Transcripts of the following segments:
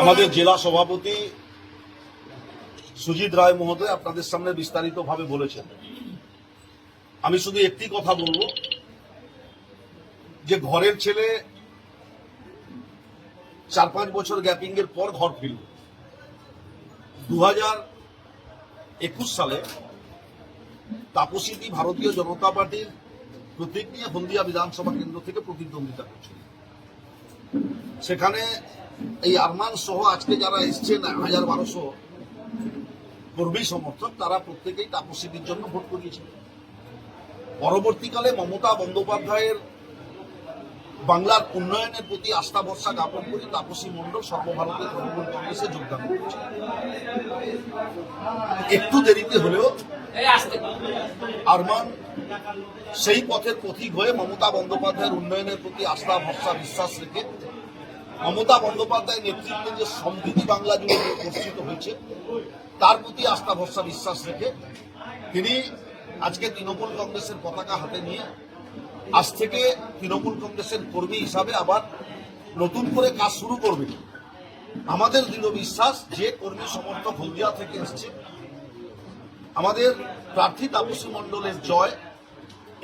আমাদের জেলা সভাপতি সুজিত রায় মহোদয় আপনাদের সামনে বিস্তারিতভাবে বলেছেন। আমি শুধু একটি কথা বলবো যে ঘরের ছেলে 4-5 বছর গ্যাপিং এর পর ঘর ফিরল। 2021 সালে তাপসীদি ভারতীয় জনতা পার্টির প্রতীক নিয়ে হলদিয়া বিধানসভা কেন্দ্র থেকে প্রতিদ্বন্দ্বিতা করছিল। সেখানে এই আরমান সহ আজকে যারা এসছেন 1200 কর্মী সমর্থক, তারা প্রত্যেকেই তাপসীদির জন্য ভোট করিয়েছিল। পরবর্তীকালে মমতা বন্দ্যোপাধ্যায়ের বাংলার উন্নয়নের প্রতি আস্থা ভরসা জ্ঞাপন করে তাপসী মণ্ডল সর্বভারতীয় তৃণমূল কংগ্রেসে যোগদান করেছে। একটু দেরিতে হলেও আরমান সেই পথের পথিক হয়ে মমতা বন্দ্যোপাধ্যায়ের উন্নয়নের প্রতি আস্থা ভরসা বিশ্বাস রেখে মমতা বন্দ্যোপাধ্যায়ের নেতৃত্বে যে সমৃদ্ধি বাংলা জুড়ে প্রতিষ্ঠিত হয়েছে তার প্রতি আস্থা ভরসা বিশ্বাস রেখে তিনি আজকে তৃণমূল কংগ্রেসের পতাকা হাতে নিয়ে আজ থেকে তৃণমূল কংগ্রেসের কর্মী হিসাবে আবার নতুন করে কাজ শুরু করবে। আমাদের দৃঢ় বিশ্বাস যে কর্মী সমর্থক হলদিয়া থেকে এসছে, আমাদের প্রার্থী তাপসী মণ্ডলের জয়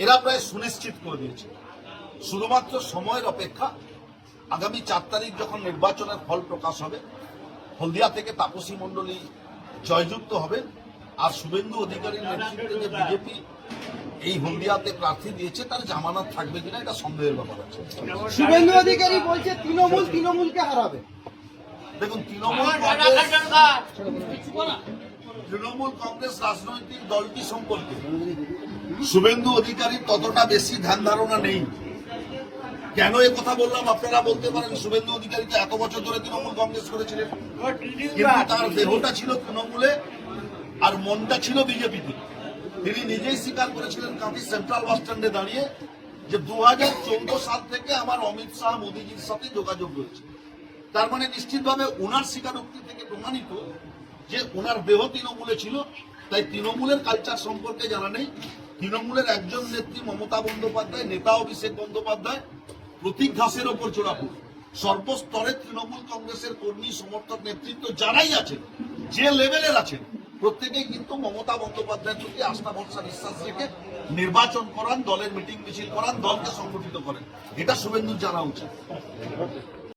এরা প্রায় সুনিশ্চিত করে দিয়েছে। শুধুমাত্র সময়ের অপেক্ষা। আগামী 4 তারিখ যখন নির্বাচনের ফল প্রকাশ হবে, হলদিয়া থেকে তাপসী মণ্ডলী জয়যুক্ত হবে। আর শুভেন্দু অধিকারীর নেতৃত্বে যে বিজেপি এই হলদিয়াতে প্রার্থী দিয়েছে তার জামানত থাকবে কিনা এটা সন্দেহের ব্যাপার আছে। শুভেন্দু অধিকারী বলছে তৃণমূলকে হারাবে। দেখুন, তৃণমূল কংগ্রেস রাজনৈতিক দলটি সম্পর্কে শুভেন্দু অধিকারীর ততটা বেশি ধ্যান ধারণা নেই। কেন এ কথা বললাম আপনারা বলতে পারেন, শুভেন্দু অধিকারী তো এত বছর ধরে তৃণমূল কংগ্রেস করেছিলেন, কিন্তু তার দেহটা ছিল তৃণমূলে আর মনটা ছিল বিজেপিতে। তিনি নিজেই স্বীকার করেছিলেন কাঁথি সেন্ট্রাল বাস স্ট্যান্ডে দাঁড়িয়ে যে 2014 সাল থেকে আমার অমিত শাহ মোদীজির সাথে যোগাযোগ রয়েছে। তার মানে নিশ্চিতভাবে ওনার স্বীকারোক্তি থেকে প্রমাণিত যে ওনার দেহ তৃণমূলে ছিল। তাই তৃণমূলের কালচার সম্পর্কে জানা নেই। তৃণমূলের একজন নেত্রী মমতা বন্দ্যোপাধ্যায়, নেতা অভিষেক বন্দ্যোপাধ্যায় প্রতীক ঘাসের ওপর চড়াপুর সর্বস্তরে তৃণমূল কংগ্রেসের কর্মী সমর্থক নেতৃত্ব যারাই আছেন, যে লেভেলের আছেন, প্রত্যেকেই কিন্তু মমতা বন্দ্যোপাধ্যায়ের প্রতি আস্থা ভরসা বিশ্বাস রেখে নির্বাচন করান, দলের মিটিং মিছিল করান, দলকে সংগঠিত করেন। এটা শুভেন্দুর জানা উচিত।